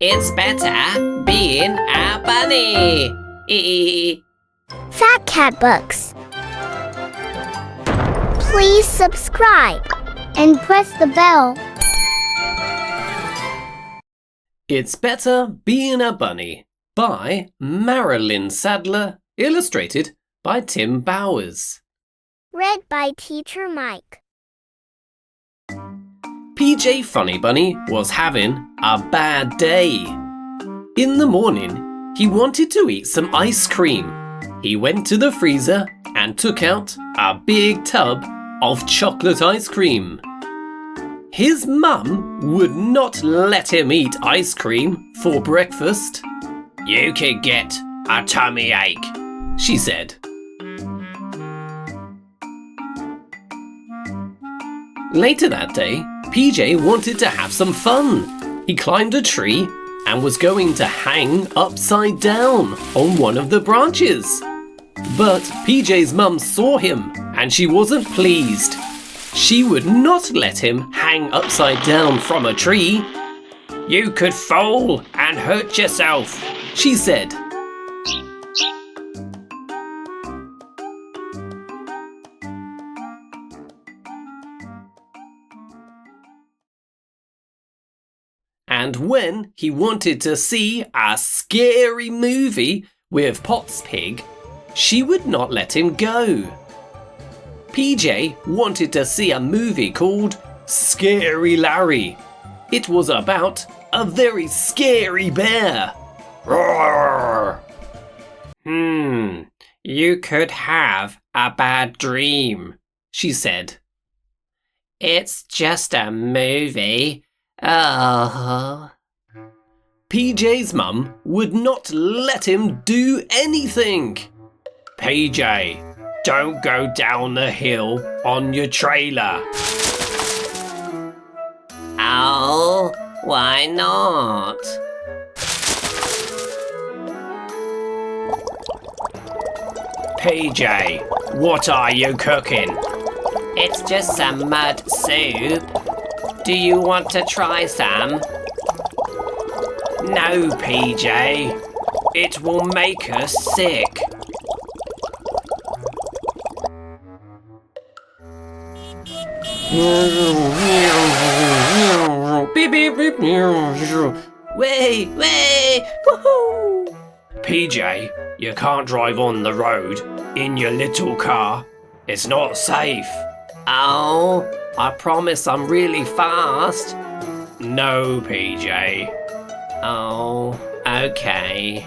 It's better being a bunny. Fat Cat Books. Please subscribe and press the bell. It's Better Being a Bunny by Marilyn Sadler, illustrated by Tim Bowers. Read by Teacher Mike. PJ Funny Bunny was having a bad day. In the morning, he wanted to eat some ice cream. He went to the freezer and took out a big tub of chocolate ice cream. His mum would not let him eat ice cream for breakfast. "You could get a tummy ache," she said. Later that day, PJ wanted to have some fun. He climbed a tree and was going to hang upside down on one of the branches. But PJ's mum saw him and she wasn't pleased. She would not let him hang upside down from a tree. "You could fall and hurt yourself," she said. And when he wanted to see a scary movie with Pot's pig, she would not let him go. PJ wanted to see a movie called Scary Larry. It was about a very scary bear. Roar! You could have a bad dream," she said. "It's just a movie. Oh." PJ's mum would not let him do anything. "PJ, don't go down the hill on your trailer." Oh, why not? "PJ, what are you cooking?" It's just some mud soup. Do you want to try some? "No, PJ. It will make us sick." Beep, beep, beep. Way, woohoo! "PJ, you can't drive on the road in your little car. It's not safe." Oh, I promise I'm really fast. "No, PJ." Oh, okay.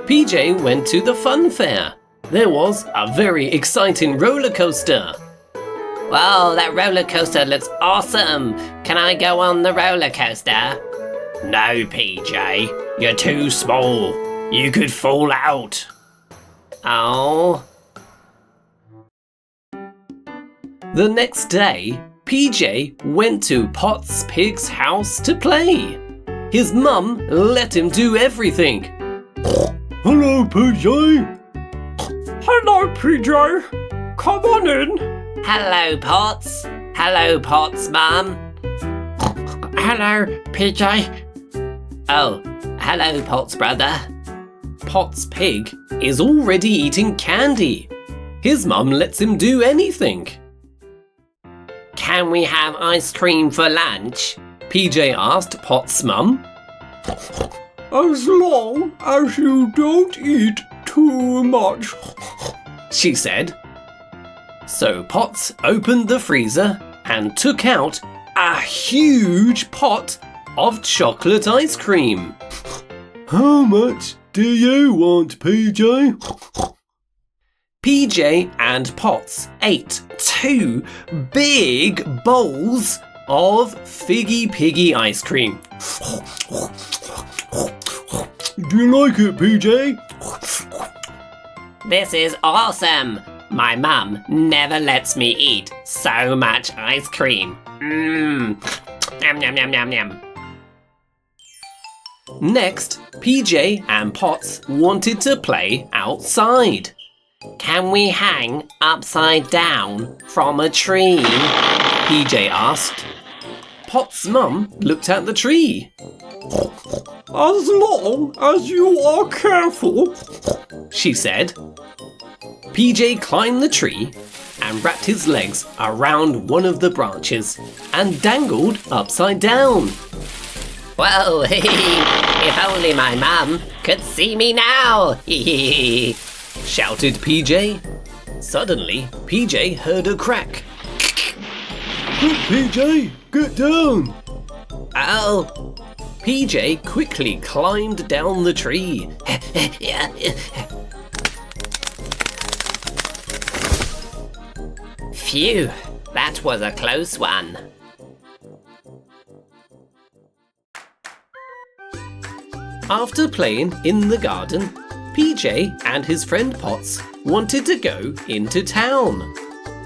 PJ went to the fun fair. There was a very exciting roller coaster. Whoa, that roller coaster looks awesome. Can I go on the roller coaster? "No, PJ, you're too small. You could fall out." Oh. The next day, PJ went to Pot's pig's house to play. His mum let him do everything. "Hello, PJ." "Hello, PJ. Come on in." Hello, Potts. Hello, Potts, Mum. "Hello, PJ." Oh, hello, Potts, brother. Pot's pig is already eating candy. His mum lets him do anything. Can we have ice cream for lunch? PJ asked Pot's mum. "As long as you don't eat too much," she said. So Potts opened the freezer and took out a huge pot of chocolate ice cream. "How much do you want, PJ?" PJ and Potts ate 2 big bowls of Figgy Piggy ice cream. "Do you like it, PJ?" This is awesome. My mum never lets me eat so much ice cream. Yum, yum, yum, yum, yum. Next, PJ and Potts wanted to play outside. Can we hang upside down from a tree? PJ asked. Pot's mum looked at the tree. As long as you are careful, she said. PJ climbed the tree and wrapped his legs around one of the branches and dangled upside down. Whoa, if only my mum could see me now, shouted PJ. Suddenly, PJ heard a crack. Quick, PJ, get down! Oh, PJ quickly climbed down the tree. Phew, that was a close one. After playing in the garden, PJ and his friend Potts wanted to go into town.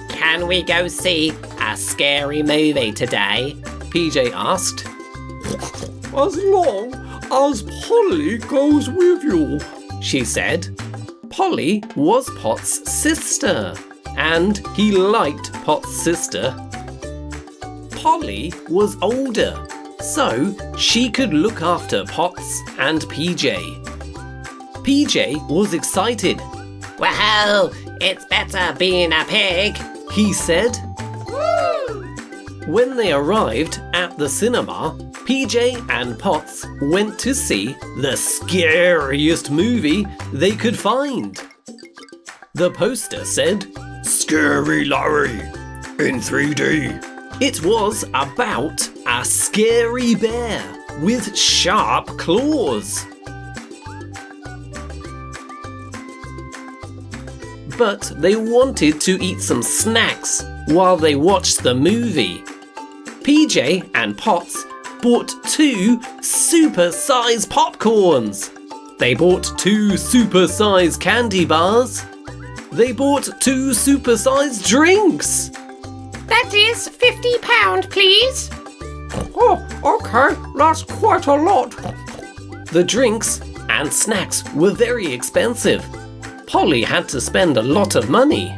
Can we go see a scary movie today? PJ asked. as long as Polly goes with you, she said. Polly was Pot's sister, and he liked Pot's sister. Polly was older, so she could look after Potts and PJ. PJ was excited. Wow, it's better being a pig, he said. When they arrived at the cinema, PJ and Potts went to see the scariest movie they could find. The poster said, Scary Larry in 3D. It was about a scary bear with sharp claws. But they wanted to eat some snacks while they watched the movie. PJ and Potts bought 2 super-size popcorns. They bought 2 super-size candy bars. They bought 2 super-size drinks. That is £50, please. Oh, okay, that's quite a lot. The drinks and snacks were very expensive. Polly had to spend a lot of money.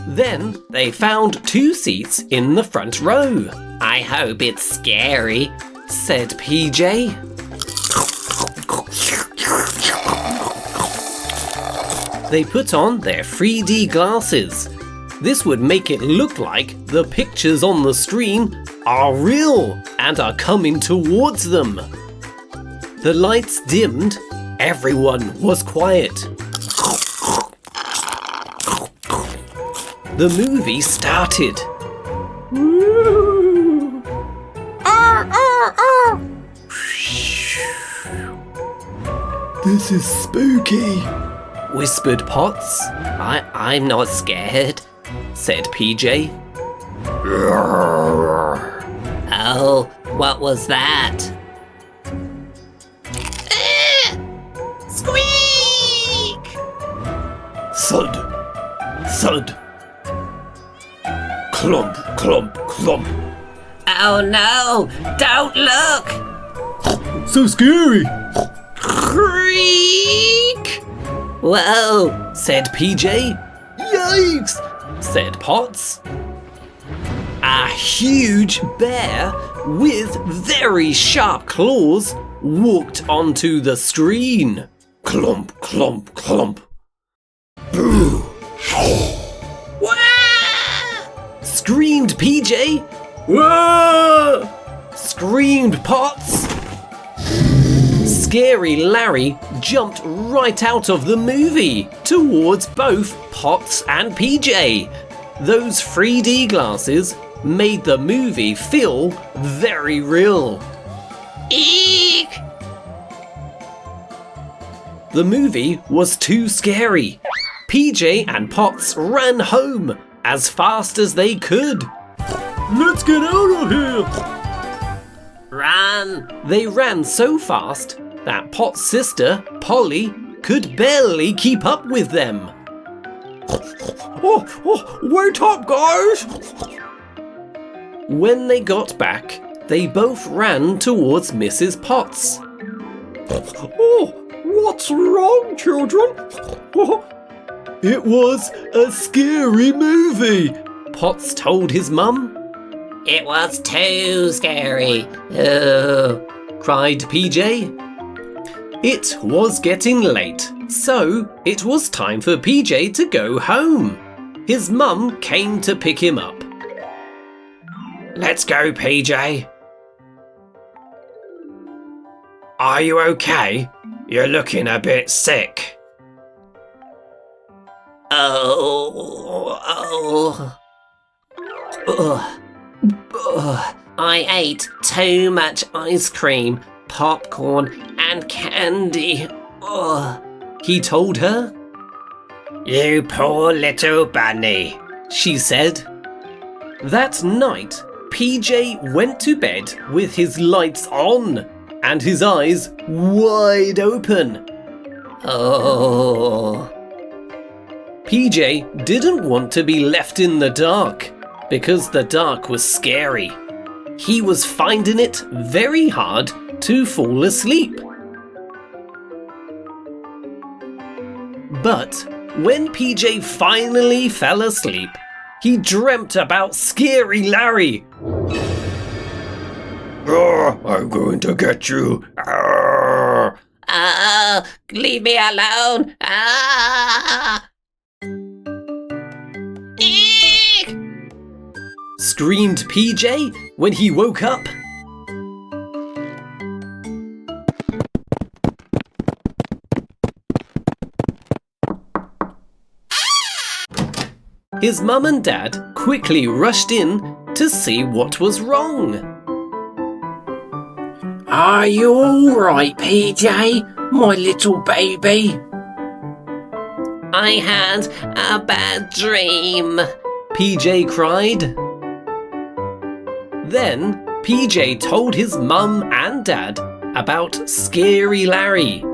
Then they found 2 seats in the front row. I hope it's scary, said PJ. They put on their 3D glasses. This would make it look like the pictures on the screen are real and are coming towards them. The lights dimmed. Everyone was quiet. The movie started. This is spooky, whispered Potts. I'm not scared, said PJ. Oh, what was that? Squeak! thud, thud, clump, clump, clump. Oh no, don't look! So scary. Creak! Whoa, said PJ. Yikes, said Potts. A huge bear with very sharp claws walked onto the screen. clump, clump, clump. Boo. Wah! Screamed PJ. Whoa! Screamed Potts. Scary Larry jumped right out of the movie towards both Potts and PJ. Those 3D glasses made the movie feel very real. Eek! The movie was too scary. PJ and Potts ran home as fast as they could. Let's get out of here. Run! They ran so fast that Potts' sister, Polly, could barely keep up with them. Oh, wait up, guys. When they got back, they both ran towards Mrs. Potts. Oh, what's wrong, children? It was a scary movie, Potts told his mum. It was too scary. Oh. cried PJ. It was getting late, so it was time for PJ to go home. His mum came to pick him up. Let's go, PJ. Are you okay? You're looking a bit sick. I ate too much ice cream, popcorn, and candy. He told her. You poor little bunny, she said. That night, PJ went to bed with his lights on and his eyes wide open. PJ didn't want to be left in the dark because the dark was scary. He was finding it very hard to fall asleep. But when PJ finally fell asleep, he dreamt about Scary Larry. I'm going to get you. Leave me alone. Eek! Screamed PJ when he woke up. His mum and dad quickly rushed in to see what was wrong. Are you all right, PJ, my little baby? I had a bad dream, PJ cried. Then PJ told his mum and dad about Scary Larry.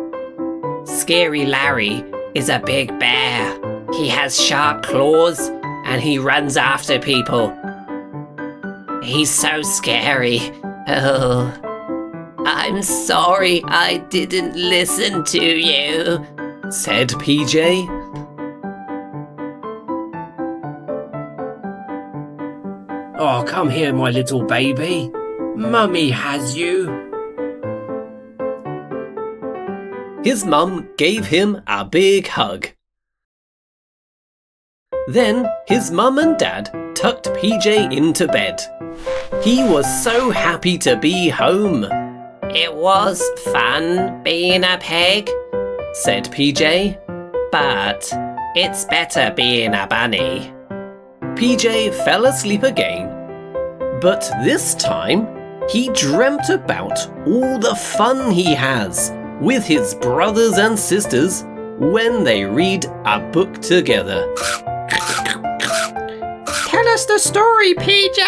Scary Larry is a big bear. He has sharp claws and he runs after people. He's so scary. I'm sorry I didn't listen to you, said PJ. Oh, come here, my little baby. Mummy has you. His mum gave him a big hug. Then his mum and dad tucked PJ into bed. He was so happy to be home. It was fun being a pig, said PJ. but it's better being a bunny. PJ fell asleep again, but this time he dreamt about all the fun he has with his brothers and sisters when they read a book together. Tell us the story, PJ.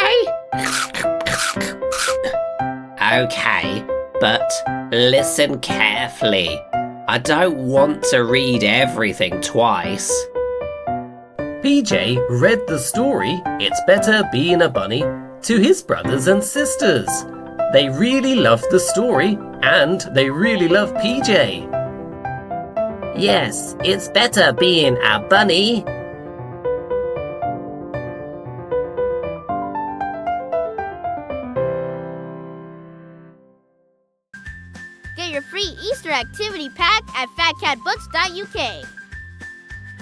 Okay, but listen carefully. I don't want to read everything twice. PJ read the story, It's Better Being a Bunny, to his brothers and sisters. They really loved the story and they really loved PJ. Yes, it's better being a bunny. Get your free Easter activity pack at fatcatbooks.uk.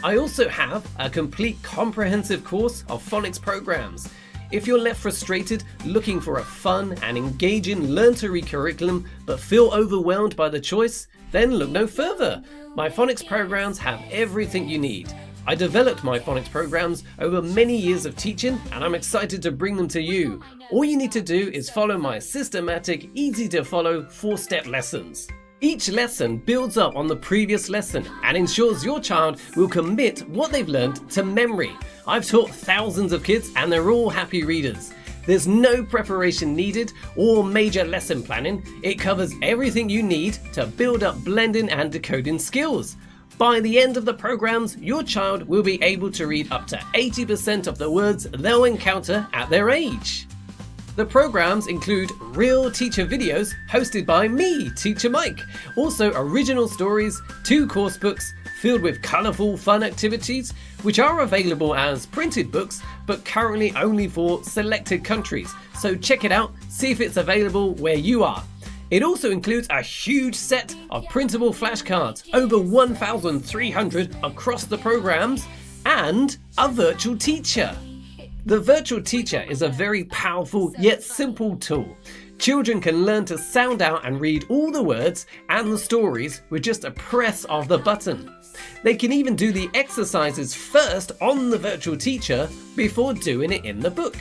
I also have a complete comprehensive course of phonics programs. If you're left frustrated looking for a fun and engaging learn-to-read curriculum but feel overwhelmed by the choice, then look no further. My phonics programs have everything you need. I developed my phonics programs over many years of teaching and I'm excited to bring them to you. All you need to do is follow my systematic, easy-to-follow 4-step lessons. Each lesson builds up on the previous lesson and ensures your child will commit what they've learned to memory. I've taught thousands of kids and they're all happy readers. There's no preparation needed or major lesson planning. It covers everything you need to build up blending and decoding skills. By the end of the programs, your child will be able to read up to 80% of the words they'll encounter at their age. The programs include real teacher videos hosted by me, Teacher Mike. Also original stories, 2 course books filled with colourful fun activities, which are available as printed books, but currently only for selected countries. So check it out, see if it's available where you are. It also includes a huge set of printable flashcards, over 1,300 across the programs, and a virtual teacher. The virtual teacher is a very powerful yet simple tool. Children can learn to sound out and read all the words and the stories with just a press of the button. They can even do the exercises first on the virtual teacher before doing it in the book.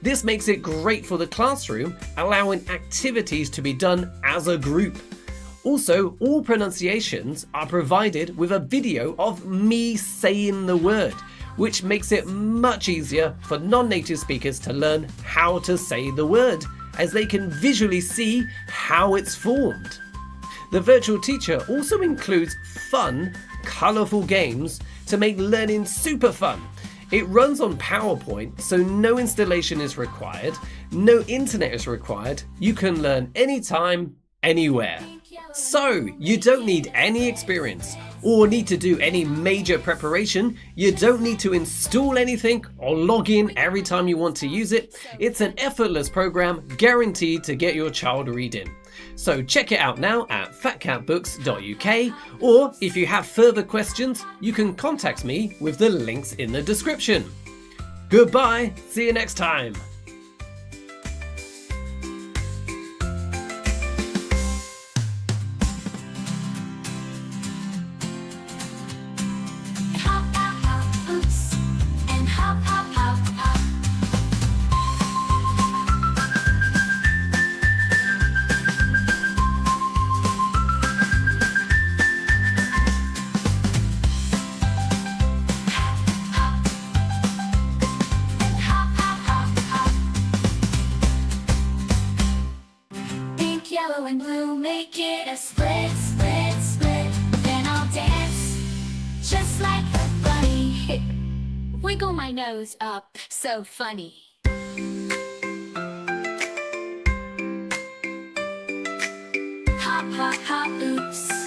This makes it great for the classroom, allowing activities to be done as a group. Also, all pronunciations are provided with a video of me saying the word, which makes it much easier for non-native speakers to learn how to say the word, as they can visually see how it's formed. The virtual teacher also includes fun, colourful games to make learning super fun. It runs on PowerPoint, so no installation is required, no internet is required, you can learn anytime, anywhere. So, you don't need any experience or need to do any major preparation. You don't need to install anything or log in every time you want to use it. It's an effortless program guaranteed to get your child reading. So check it out now at fatcatbooks.uk, or if you have further questions, you can contact me with the links in the description. Goodbye, see you next time. Yellow and blue, make it a split, split, split. Then I'll dance just like a bunny. Wiggle my nose up, so funny. Hop, hop, hop, oops.